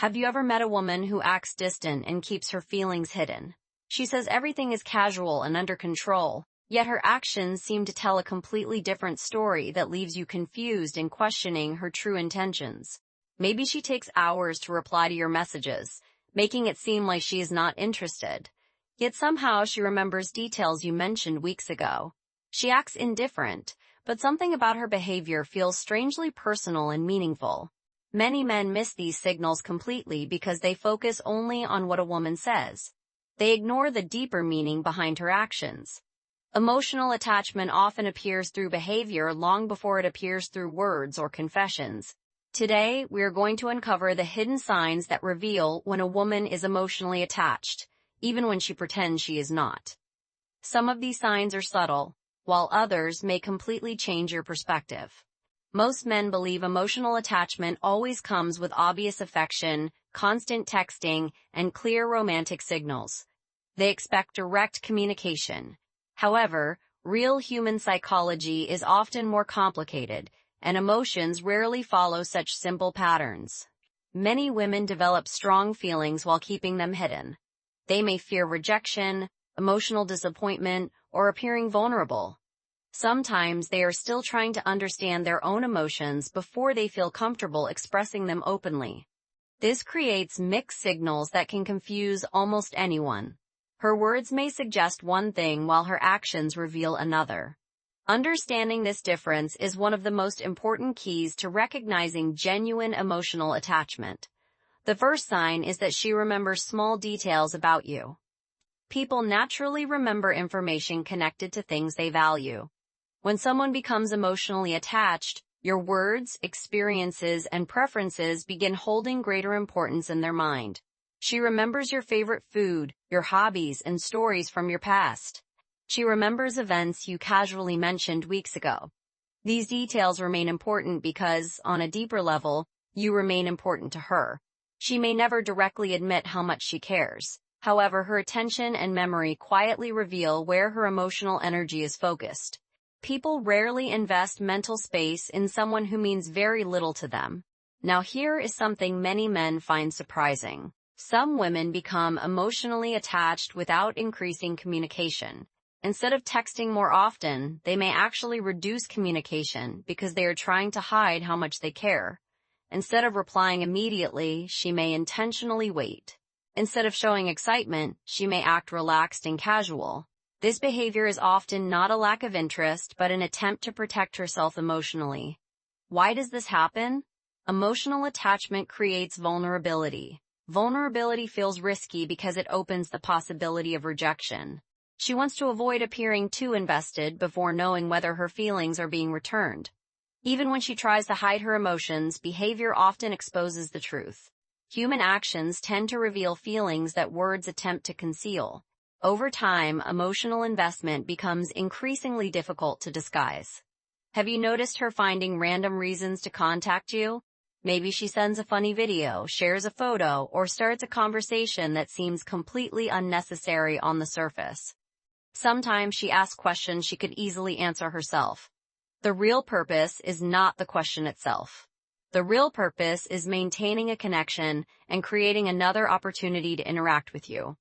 Have you ever met a woman who acts distant and keeps her feelings hidden? She says everything is casual and under control, yet her actions seem to tell a completely different story that leaves you confused and questioning her true intentions. Maybe she takes hours to reply to your messages, making it seem like she is not interested. Yet somehow she remembers details you mentioned weeks ago. She acts indifferent, but something about her behavior feels strangely personal and meaningful. Many men miss these signals completely because they focus only on what a woman says. They ignore the deeper meaning behind her actions. Emotional attachment often appears through behavior long before it appears through words or confessions. Today, we are going to uncover the hidden signs that reveal when a woman is emotionally attached, even when she pretends she is not. Some of these signs are subtle, while others may completely change your perspective. Most men believe emotional attachment always comes with obvious affection, constant texting, and clear romantic signals. They expect direct communication. However, real human psychology is often more complicated, and emotions rarely follow such simple patterns. Many women develop strong feelings while keeping them hidden. They may fear rejection, emotional disappointment, or appearing vulnerable. Sometimes they are still trying to understand their own emotions before they feel comfortable expressing them openly. This creates mixed signals that can confuse almost anyone. Her words may suggest one thing while her actions reveal another. Understanding this difference is one of the most important keys to recognizing genuine emotional attachment. The first sign is that she remembers small details about you. People naturally remember information connected to things they value. When someone becomes emotionally attached, your words, experiences, and preferences begin holding greater importance in their mind. She remembers your favorite food, your hobbies, and stories from your past. She remembers events you casually mentioned weeks ago. These details remain important because, on a deeper level, you remain important to her. She may never directly admit how much she cares. However, her attention and memory quietly reveal where her emotional energy is focused. People rarely invest mental space in someone who means very little to them. Now here is something many men find surprising. Some women become emotionally attached without increasing communication. Instead of texting more often, they may actually reduce communication because they are trying to hide how much they care. Instead of replying immediately, she may intentionally wait. Instead of showing excitement, she may act relaxed and casual. This behavior is often not a lack of interest, but an attempt to protect herself emotionally. Why does this happen? Emotional attachment creates vulnerability. Vulnerability feels risky because it opens the possibility of rejection. She wants to avoid appearing too invested before knowing whether her feelings are being returned. Even when she tries to hide her emotions, behavior often exposes the truth. Human actions tend to reveal feelings that words attempt to conceal. Over time, emotional investment becomes increasingly difficult to disguise. Have you noticed her finding random reasons to contact you? Maybe she sends a funny video, shares a photo, or starts a conversation that seems completely unnecessary on the surface. Sometimes she asks questions she could easily answer herself. The real purpose is not the question itself. The real purpose is maintaining a connection and creating another opportunity to interact with you.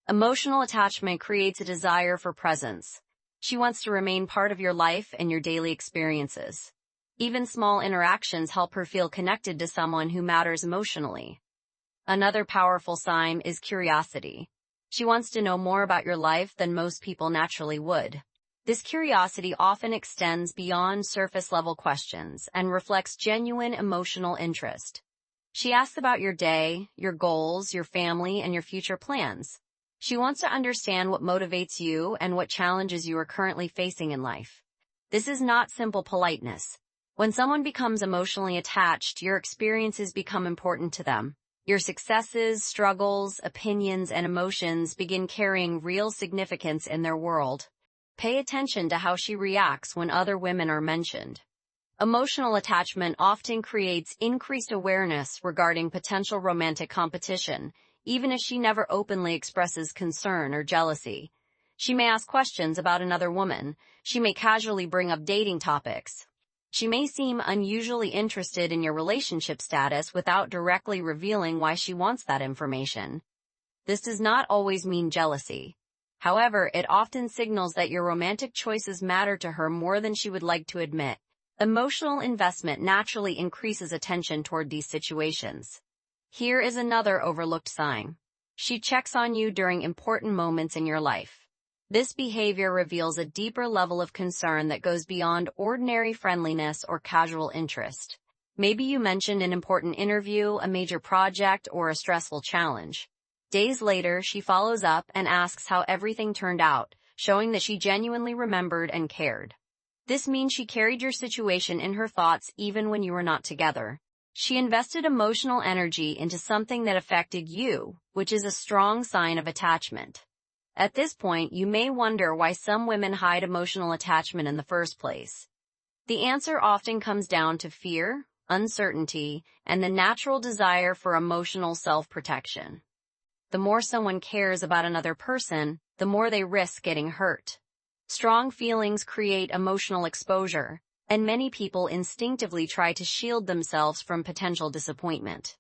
Emotional attachment creates a desire for presence. She wants to remain part of your life and your daily experiences. Even small interactions help her feel connected to someone who matters emotionally. Another powerful sign is curiosity. She wants to know more about your life than most people naturally would. This curiosity often extends beyond surface-level questions and reflects genuine emotional interest. She asks about your day, your goals, your family, and your future plans. She wants to understand what motivates you and what challenges you are currently facing in life. This is not simple politeness. When someone becomes emotionally attached, your experiences become important to them. Your successes, struggles, opinions, and emotions begin carrying real significance in their world. Pay attention to how she reacts when other women are mentioned. Emotional attachment often creates increased awareness regarding potential romantic competition, even if she never openly expresses concern or jealousy. She may ask questions about another woman. She may casually bring up dating topics. She may seem unusually interested in your relationship status without directly revealing why she wants that information. This does not always mean jealousy. However, it often signals that your romantic choices matter to her more than she would like to admit. Emotional investment naturally increases attention toward these situations. Here is another overlooked sign. She checks on you during important moments in your life. This behavior reveals a deeper level of concern that goes beyond ordinary friendliness or casual interest. Maybe you mentioned an important interview, a major project, or a stressful challenge. Days later, she follows up and asks how everything turned out, showing that she genuinely remembered and cared. This means she carried your situation in her thoughts even when you were not together. She invested emotional energy into something that affected you, which is a strong sign of attachment. At this point, you may wonder why some women hide emotional attachment in the first place. The answer often comes down to fear, uncertainty, and the natural desire for emotional self-protection. The more someone cares about another person, the more they risk getting hurt. Strong feelings create emotional exposure, and many people instinctively try to shield themselves from potential disappointment.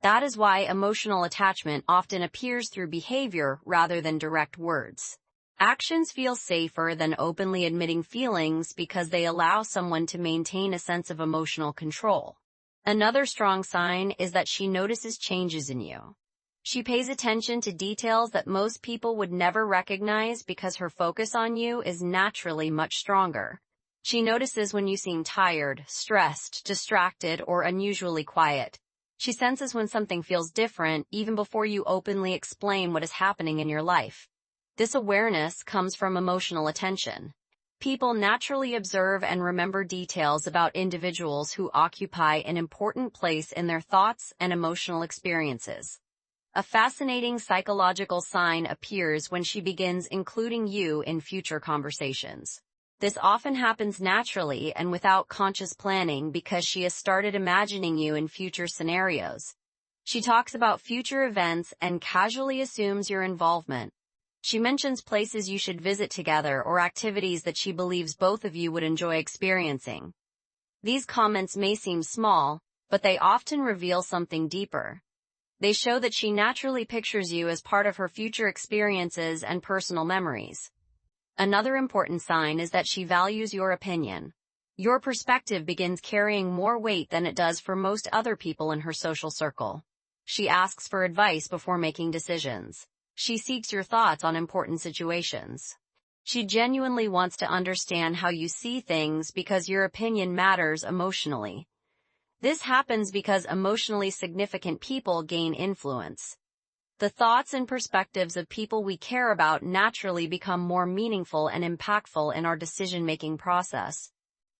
That is why emotional attachment often appears through behavior rather than direct words. Actions feel safer than openly admitting feelings because they allow someone to maintain a sense of emotional control. Another strong sign is that she notices changes in you. She pays attention to details that most people would never recognize because her focus on you is naturally much stronger. She notices when you seem tired, stressed, distracted, or unusually quiet. She senses when something feels different even before you openly explain what is happening in your life. This awareness comes from emotional attention. People naturally observe and remember details about individuals who occupy an important place in their thoughts and emotional experiences. A fascinating psychological sign appears when she begins including you in future conversations. This often happens naturally and without conscious planning because she has started imagining you in future scenarios. She talks about future events and casually assumes your involvement. She mentions places you should visit together or activities that she believes both of you would enjoy experiencing. These comments may seem small, but they often reveal something deeper. They show that she naturally pictures you as part of her future experiences and personal memories. Another important sign is that she values your opinion. Your perspective begins carrying more weight than it does for most other people in her social circle. She asks for advice before making decisions. She seeks your thoughts on important situations. She genuinely wants to understand how you see things because your opinion matters emotionally. This happens because emotionally significant people gain influence. The thoughts and perspectives of people we care about naturally become more meaningful and impactful in our decision-making process.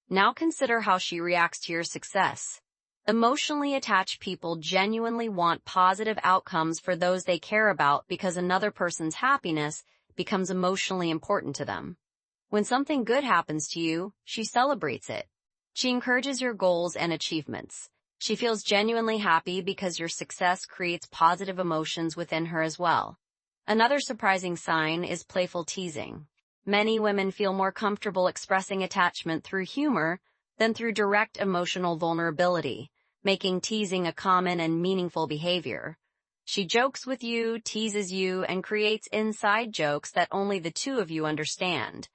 Now consider how she reacts to your success. Emotionally attached people genuinely want positive outcomes for those they care about because another person's happiness becomes emotionally important to them. When something good happens to you, she celebrates it. She encourages your goals and achievements. She feels genuinely happy because your success creates positive emotions within her as well. Another surprising sign is playful teasing. Many women feel more comfortable expressing attachment through humor than through direct emotional vulnerability, making teasing a common and meaningful behavior. She jokes with you, teases you, and creates inside jokes that only the two of you understand.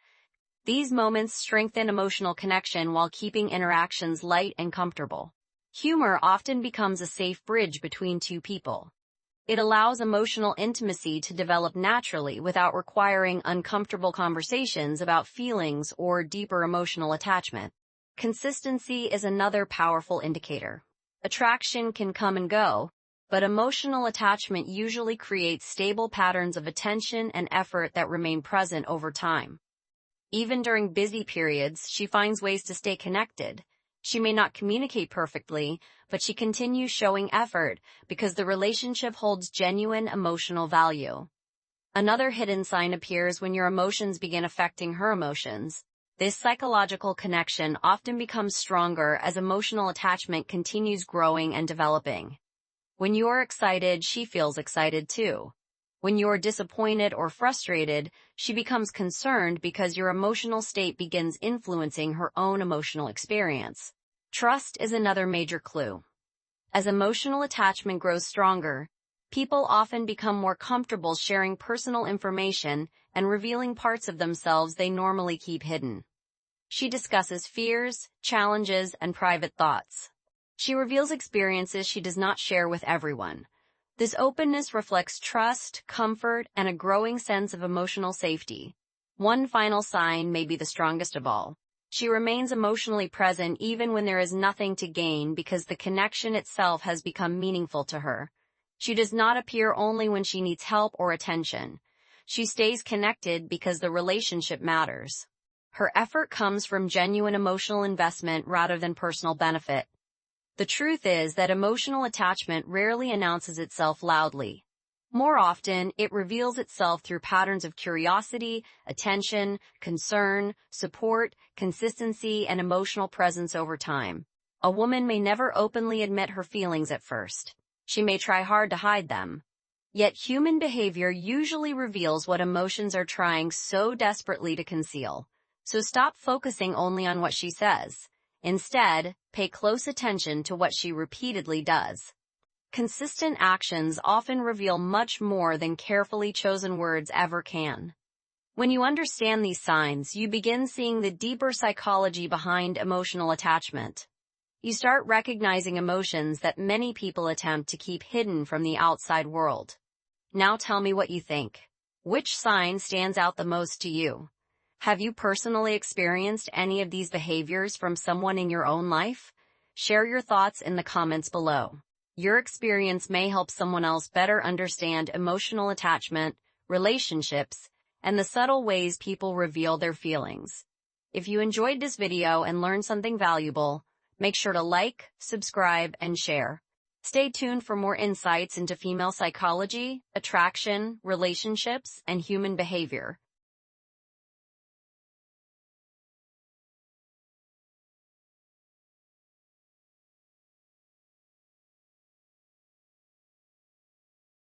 These moments strengthen emotional connection while keeping interactions light and comfortable. Humor often becomes a safe bridge between two people. It allows emotional intimacy to develop naturally without requiring uncomfortable conversations about feelings or deeper emotional attachment. Consistency is another powerful indicator. Attraction can come and go, but emotional attachment usually creates stable patterns of attention and effort that remain present over time. Even during busy periods, she finds ways to stay connected. She may not communicate perfectly, but she continues showing effort because the relationship holds genuine emotional value. Another hidden sign appears when your emotions begin affecting her emotions. This psychological connection often becomes stronger as emotional attachment continues growing and developing. When you're excited, she feels excited too. When you're disappointed or frustrated, she becomes concerned because your emotional state begins influencing her own emotional experience. Trust is another major clue. As emotional attachment grows stronger, people often become more comfortable sharing personal information and revealing parts of themselves they normally keep hidden. She discusses fears, challenges, and private thoughts. She reveals experiences she does not share with everyone. This openness reflects trust, comfort, and a growing sense of emotional safety. One final sign may be the strongest of all. She remains emotionally present even when there is nothing to gain because the connection itself has become meaningful to her. She does not appear only when she needs help or attention. She stays connected because the relationship matters. Her effort comes from genuine emotional investment rather than personal benefit. The truth is that emotional attachment rarely announces itself loudly. More often, it reveals itself through patterns of curiosity, attention, concern, support, consistency, and emotional presence over time. A woman may never openly admit her feelings at first. She may try hard to hide them. Yet human behavior usually reveals what emotions are trying so desperately to conceal. So stop focusing only on what she says. Instead, pay close attention to what she repeatedly does. Consistent actions often reveal much more than carefully chosen words ever can. When you understand these signs, you begin seeing the deeper psychology behind emotional attachment. You start recognizing emotions that many people attempt to keep hidden from the outside world. Now tell me what you think. Which sign stands out the most to you? Have you personally experienced any of these behaviors from someone in your own life? Share your thoughts in the comments below. Your experience may help someone else better understand emotional attachment, relationships, and the subtle ways people reveal their feelings. If you enjoyed this video and learned something valuable, make sure to like, subscribe, and share. Stay tuned for more insights into female psychology, attraction, relationships, and human behavior.